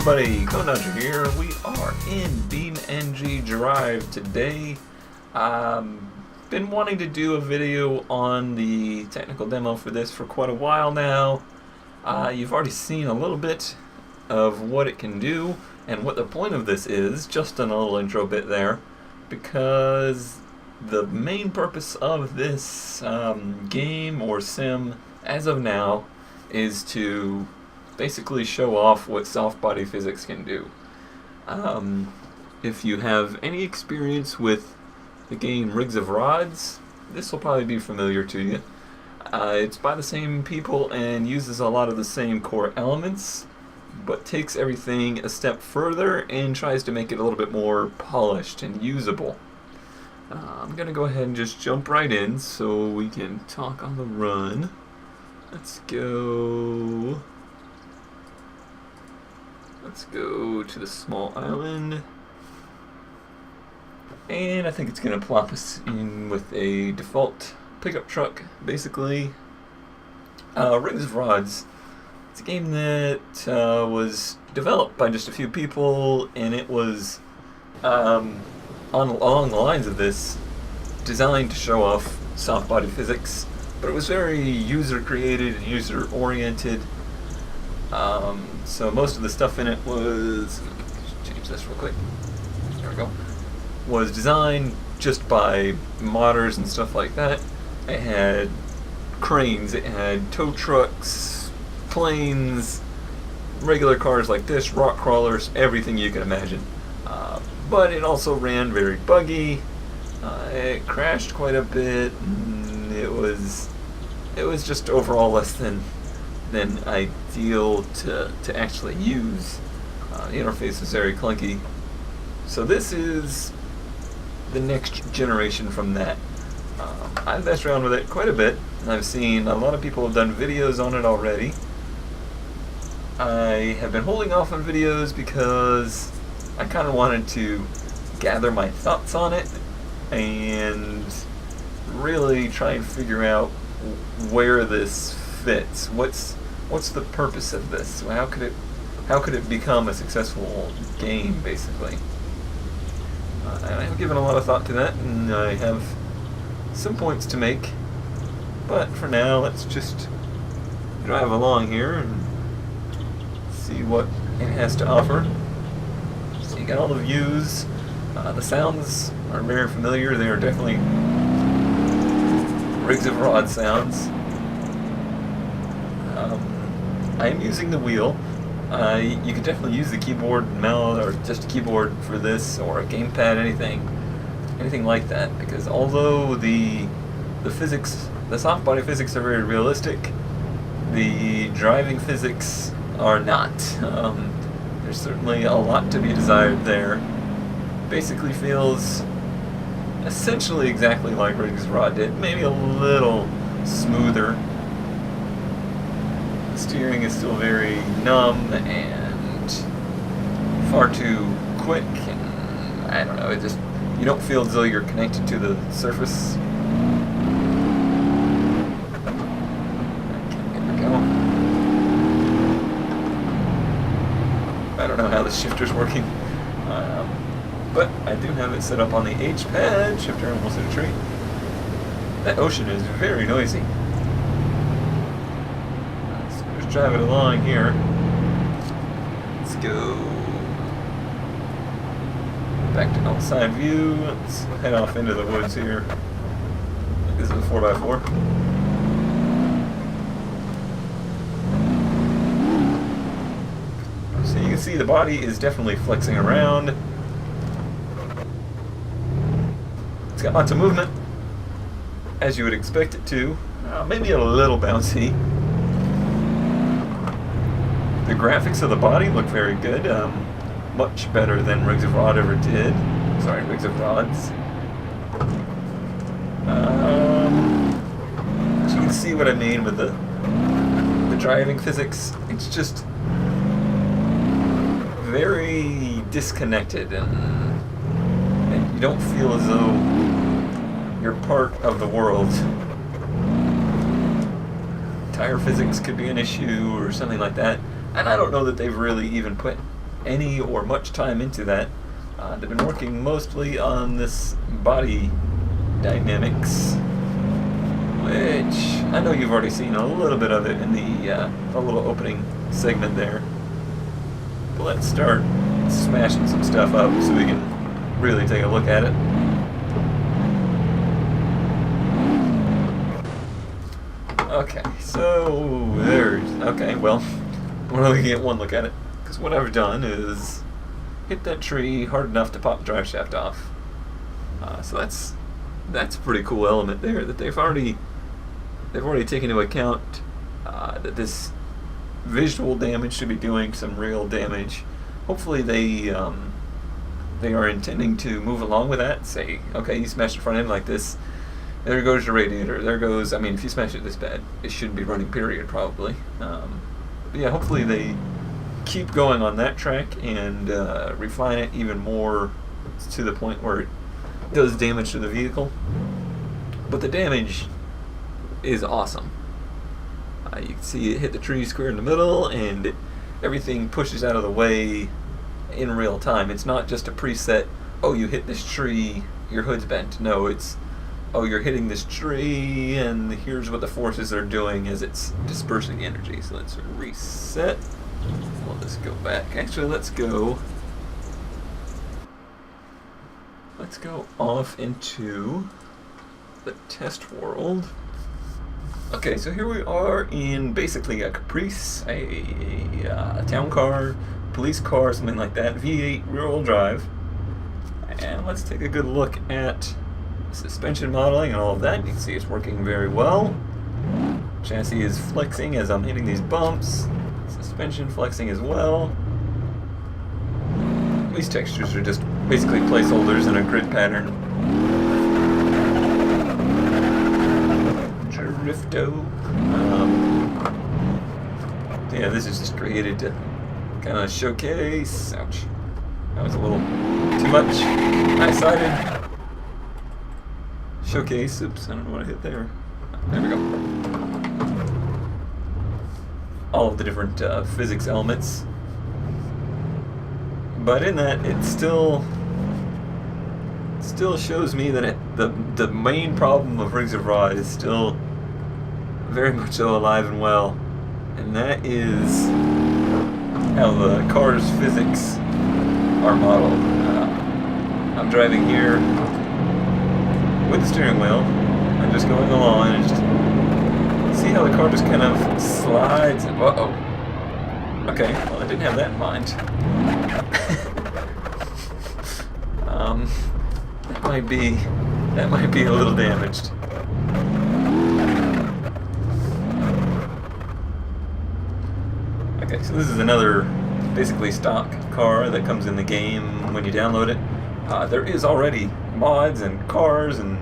everybody, Conundrum here. We are in BeamNG Drive today. Been wanting to do a video on the technical demo for this for quite a while now. You've already seen a little bit of what it can do and what the point of this is, just in a little intro bit there, because the main purpose of this game or sim as of now is to basically show off what soft body physics can do. If you have any experience with the game Rigs of Rods, this will probably be familiar to you. It's by the same people and uses a lot of the same core elements, but takes everything a step further and tries to make it a little bit more polished and usable. I'm going to go ahead and just jump right in so we can talk on the run. Let's go to the small island, and I think it's going to plop us in with a default pickup truck, basically. Rigs of Rods, it's a game that was developed by just a few people, and it was, along the lines of this, designed to show off soft body physics, but it was very user-created and user-oriented. So most of the stuff in it was, change this real quick, there we go, was designed just by modders and stuff like that. It had cranes, it had tow trucks, planes, regular cars like this, rock crawlers, everything you can imagine. But it also ran very buggy, it crashed quite a bit, and it was just overall less than ideal to actually use. The interface is very clunky. So this is the next generation from that. I've messed around with it quite a bit. I've seen a lot of people have done videos on it already. I have been holding off on videos because I kind of wanted to gather my thoughts on it and really try and figure out where this fits. What's the purpose of this? How could it become a successful game, basically? And I have given a lot of thought to that, and I have some points to make. But for now, let's just drive along here and see what it has to offer. So you got all the views. The sounds are very familiar. They are definitely Rigs of Rod sounds. I am using the wheel. You could definitely use the keyboard and mouse, or just a keyboard for this, or a gamepad, anything like that. Because although the physics, the soft body physics are very realistic, the driving physics are not. There's certainly a lot to be desired there. Basically feels essentially exactly like Rigs of Rod did, maybe a little smoother. The steering is still very numb and far too quick, and I don't know, you don't feel as though you're connected to the surface. I don't know how the shifter's working, but I do have it set up on the H pad. Shifter almost hit a tree. That ocean is very noisy. So just drive it along here. Let's go back to outside view. Let's head off into the woods here. This is a 4x4. So you can see the body is definitely flexing around. It's got lots of movement, as you would expect it to. Maybe a little bouncy. The graphics of the body look very good. Much better than Rigs of Rod ever did. Sorry, Rigs of Rods. So you can see what I mean with the driving physics. It's just very disconnected, and you don't feel as though you're part of the world. Tire physics could be an issue or something like that. And I don't know that they've really even put any or much time into that. They've been working mostly on this body dynamics, which I know you've already seen a little bit of it in the little opening segment there. But let's start smashing some stuff up so we can really take a look at it. Okay, so okay, well, we're only gonna get one look at it, because what I've done is hit that tree hard enough to pop the drive shaft off. So that's a pretty cool element there, that they've already taken into account that this visual damage should be doing some real damage. Hopefully they are intending to move along with that. Say, okay, you smashed the front end like this, there goes your radiator, there goes, I mean, if you smash it this bad, it shouldn't be running, period, probably. But yeah, hopefully they keep going on that track and refine it even more to the point where it does damage to the vehicle. But the damage is awesome. You can see it hit the tree square in the middle, and everything pushes out of the way in real time. It's not just a preset, oh, you hit this tree, your hood's bent. No, it's, oh, you're hitting this tree, and here's what the forces are doing as it's dispersing energy. So let's reset. We'll just go back. Actually, let's go off into the test world. Okay, so here we are in basically a Caprice, a town car, police car, something like that, V8 rear-wheel drive. And let's take a good look at suspension modeling and all of that. You can see it's working very well. Chassis is flexing as I'm hitting these bumps. Suspension flexing as well. These textures are just basically placeholders in a grid pattern. Drifto. Yeah, this is just created to kind of showcase. Ouch. That was a little too much. High-sided. Showcase. Oops, I don't know what I hit there. There we go. All of the different physics elements. But in that, it still shows me that the main problem of Rings of Ra is still very much so alive and well, and that is how the car's physics are modeled. I'm driving here with the steering wheel. I'm just going along and just see how the car just kind of slides. Uh-oh. Okay, well, I didn't have that in mind. That might be a little damaged. Okay, so this is another basically stock car that comes in the game when you download it. There is already mods and cars and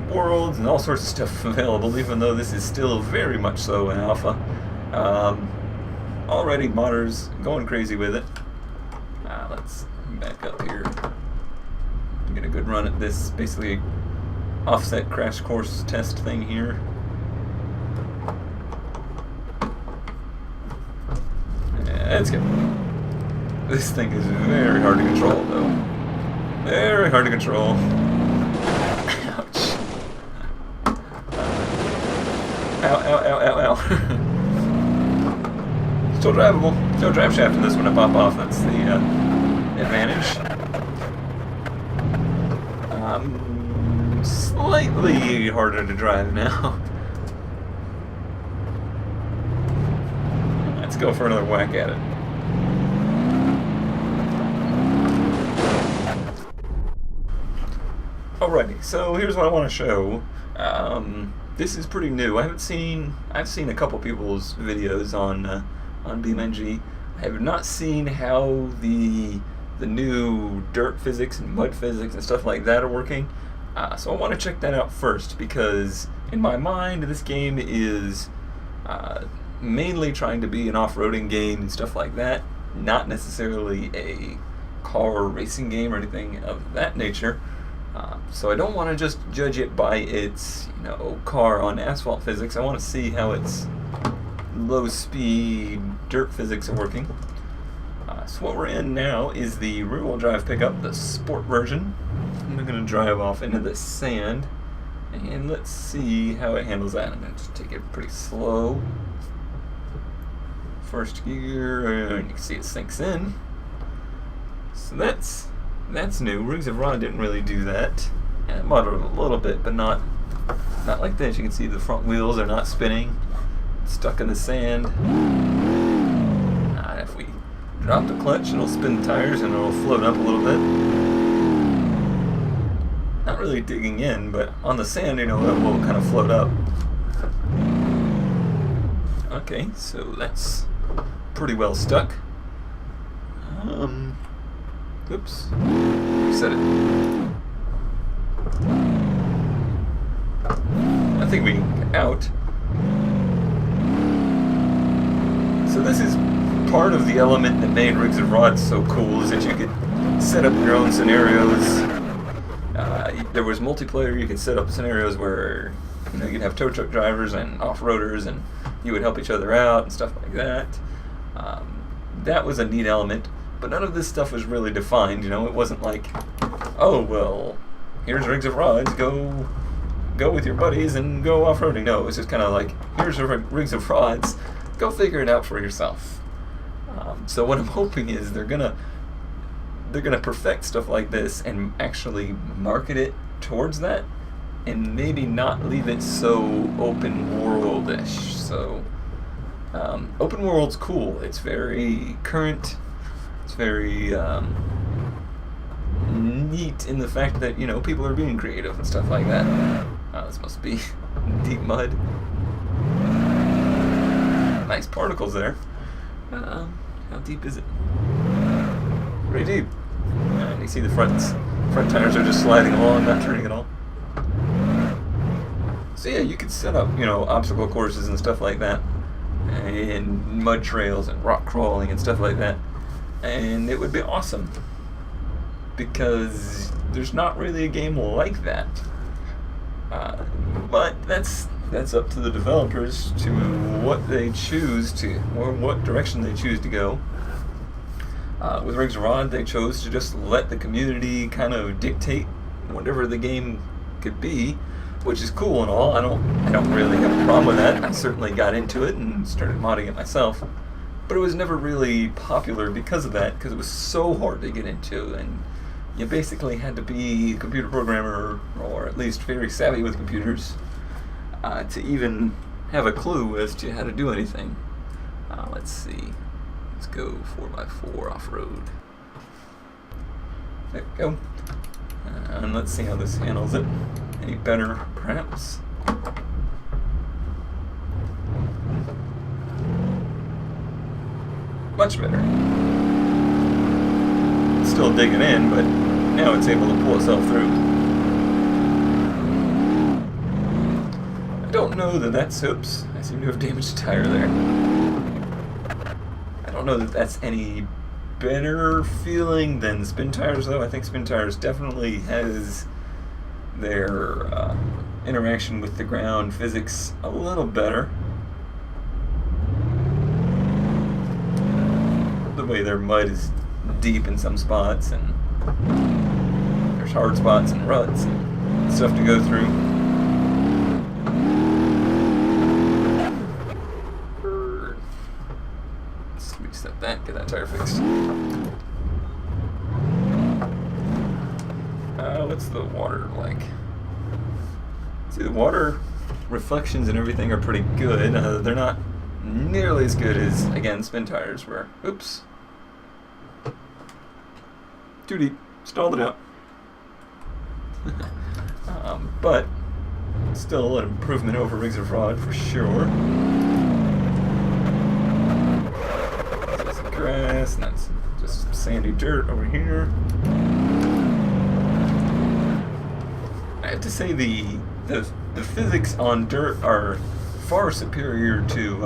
worlds and all sorts of stuff available, even though this is still very much so in alpha. Already modders going crazy with it. Let's back up here. Get a good run at this basically offset crash course test thing here. Let's go. This thing is very hard to control, though. Very hard to control. Ouch. Ow, ow, ow, ow, ow. Still drivable. Still drive shaft in this when I pop off. That's the advantage. Slightly harder to drive now. Let's go for another whack at it. Alrighty, so here's what I want to show. This is pretty new. I've seen a couple people's videos on BeamNG. I have not seen how the new dirt physics and mud physics and stuff like that are working. So I want to check that out first, because in my mind this game is mainly trying to be an off-roading game and stuff like that, not necessarily a car racing game or anything of that nature. So I don't want to just judge it by its, car on asphalt physics. I want to see how its low-speed dirt physics are working. So what we're in now is the rear-wheel drive pickup, the sport version. I'm going to drive off into the sand, and let's see how it handles that. I'm going to just take it pretty slow. First gear, and you can see it sinks in. So that's new. Rings of Rod didn't really do that. And it modeled a little bit, but not like this. You can see the front wheels are not spinning. It's stuck in the sand. If we drop the clutch, it'll spin the tires and it'll float up a little bit. Not really digging in, but on the sand, you know, it will kind of float up. Okay, so that's pretty well stuck. Oops. Reset it. I think we can get out. So this is part of the element that made Rigs of Rod so cool, is that you could set up your own scenarios. There was multiplayer. You could set up scenarios where, you know, you'd have tow truck drivers and off-roaders, and you would help each other out and stuff like that. That was a neat element, but none of this stuff was really defined. You know, it wasn't like, oh well, here's Rigs of Rods, go with your buddies and go off-roading. No, it was just kind of like, here's Rigs of Rods, go figure it out for yourself. So what I'm hoping is they're gonna perfect stuff like this and actually market it towards that, and maybe not leave it so open world-ish. So open world's cool. It's very current. It's very neat in the fact that, you know, people are being creative and stuff like that. This must be deep mud. Nice particles there. How deep is it? Pretty deep. And you see the front tires are just sliding along, not turning at all. So yeah, you could set up, you know, obstacle courses and stuff like that, and mud trails and rock crawling and stuff like that, and it would be awesome, because there's not really a game like that. But that's up to the developers to what they choose to, or what direction they choose to go. With Rigs of Rod, they chose to just let the community kind of dictate whatever the game could be, which is cool and all. I don't really have a problem with that. I certainly got into it and started modding it myself, but it was never really popular because of that, because it was so hard to get into, and you basically had to be a computer programmer, or at least very savvy with computers, to even have a clue as to how to do anything. Let's see. Let's go 4x4 off-road. There we go. And let's see how this handles it. Any better, perhaps? Much better. It's still digging in, but now it's able to pull itself through. I don't know that that's... Oops, I seem to have damaged a tire there. I don't know that that's any better feeling than spin tires, though. I think spin tires definitely has their interaction with the ground physics a little better. The way their mud is deep in some spots, and there's hard spots and ruts and stuff to go through. Let's reset that, get that tire fixed. What's the water like? See, the water reflections and everything are pretty good. They're not nearly as good as, again, spin tires were. Oops. Too deep. Stalled it out. But still an improvement over Rigs of Rod for sure. There's some grass, and that's just some sandy dirt over here. I have to say the physics on dirt are far superior to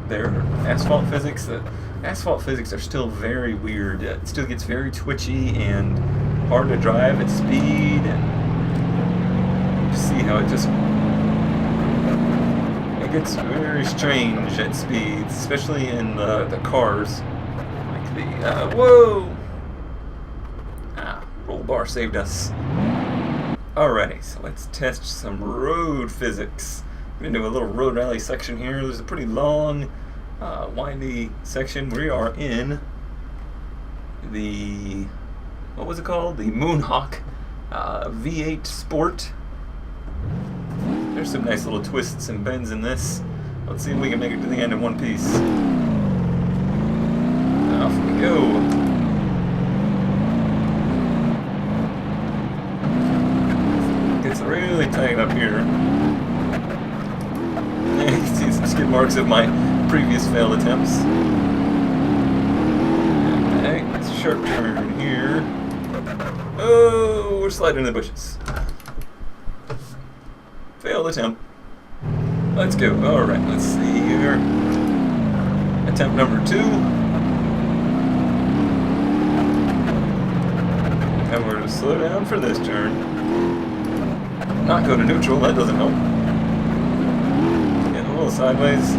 their asphalt physics. The asphalt physics are still very weird. It still gets very twitchy and hard to drive at speed, and you see how it gets very strange at speeds, especially in the cars like be. Whoa! Ah, roll bar saved us. Alrighty, so let's test some road physics. We're going to do a little road rally section here. There's a pretty long, windy section. We are in the, what was it called? The Moonhawk V8 Sport. There's some nice little twists and bends in this. Let's see if we can make it to the end in one piece. Off we go. Gets really tight up here. You can see some skid marks of my previous failed attempts. Okay, it's a sharp turn here. Oh, we're sliding in the bushes. Failed attempt. Let's go. Alright, let's see here. Attempt number 2. And we're going to slow down for this turn. Not go to neutral, that doesn't help. Getting a little sideways.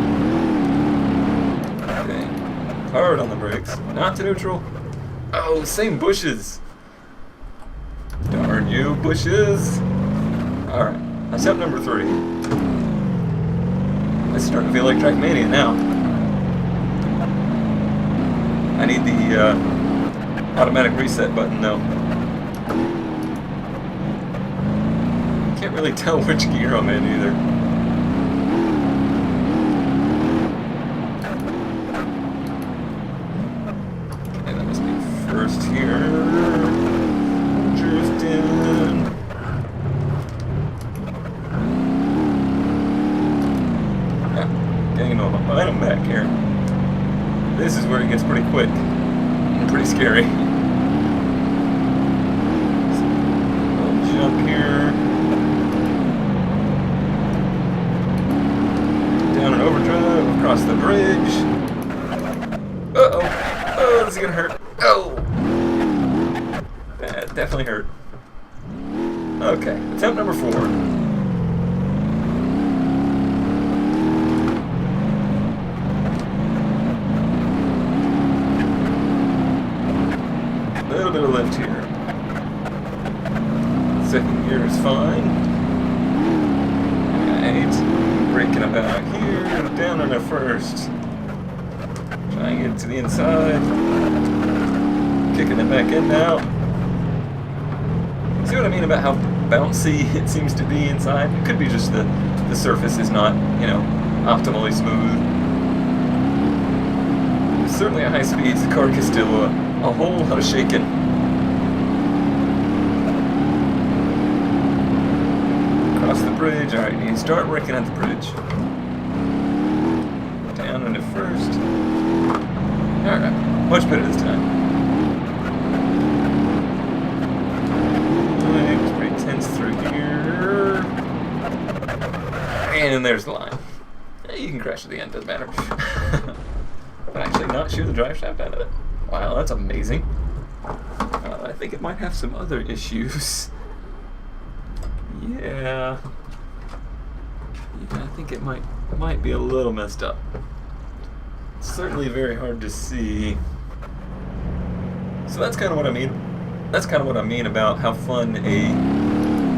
Okay. Hard on the brakes. Not to neutral. Oh, same bushes. Darn you, bushes. Alright, attempt number 3. It's starting to feel like Trackmania now. I need the automatic reset button though. Can't really tell which gear I'm in either. Okay, that must be first here. Drifting. Getting on my bottom back here. This is where it gets pretty quick and pretty scary. So, little jump here. Down an overdrive, across the bridge. Uh-oh. Oh, this is gonna hurt. Oh! That definitely hurt. Okay, attempt number 4. Little bit of lift here. Second gear is fine. Right. Braking about here. Down on the first. Trying to get to the inside. Kicking it back in now. See what I mean about how bouncy it seems to be inside? It could be just the surface is not, you know, optimally smooth. Certainly at high speeds, the car can still a whole lot of shaking. Across the bridge. Alright, you start working at the bridge. Down into first. Alright, much better this time. It's pretty tense through here. And there's the line. You can crash at the end, doesn't matter. But actually not shoot the drive shaft out of it. Wow, that's amazing. I think it might have some other issues. Yeah, I think it might be a little messed up. It's certainly very hard to see. So that's kind of what I mean. That's kind of what I mean about how fun a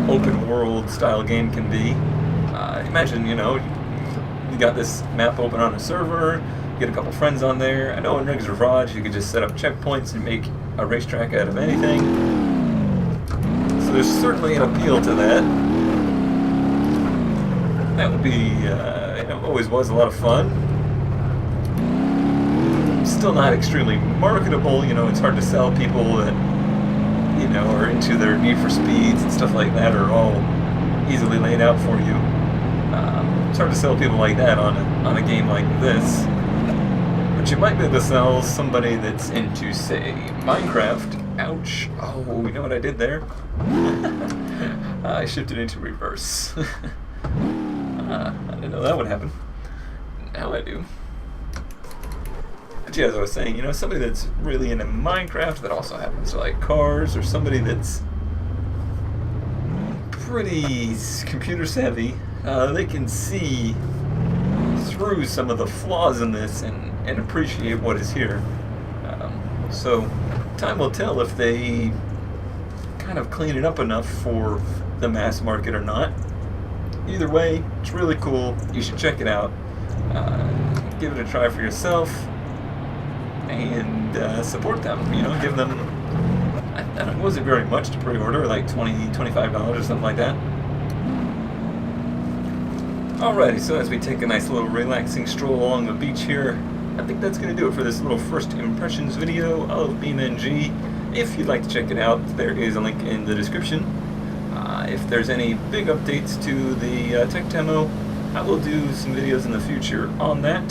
open world style game can be. Imagine, you know, you got this map open on a server. Get a couple friends on there. I know in Rings of Raj you could just set up checkpoints and make a racetrack out of anything. So there's certainly an appeal to that. That would be, you know, always was a lot of fun. Still not extremely marketable. You know, it's hard to sell people that, you know, are into their Need for Speeds and stuff like that are all easily laid out for you. It's hard to sell people like that on a game like this. But you might be able to sell somebody that's into, say, Minecraft. Ouch. Oh, you know what I did there? I shifted into reverse. I didn't know that would happen. Now I do. But yeah, as I was saying, you know, somebody that's really into Minecraft that also happens to like cars, or somebody that's pretty computer savvy, they can see through some of the flaws in this and appreciate what is here. So time will tell if they kind of clean it up enough for the mass market or not. Either way, it's really cool. You should check it out. Give it a try for yourself and support them. You know, give them, it wasn't very much to pre-order, like $20, $25 or something like that. Alrighty, so as we take a nice little relaxing stroll along the beach here, I think that's going to do it for this little first impressions video of BeamNG. If you'd like to check it out, there is a link in the description. If there's any big updates to the tech demo, I will do some videos in the future on that.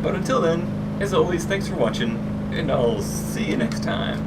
But until then, as always, thanks for watching, and I'll see you next time.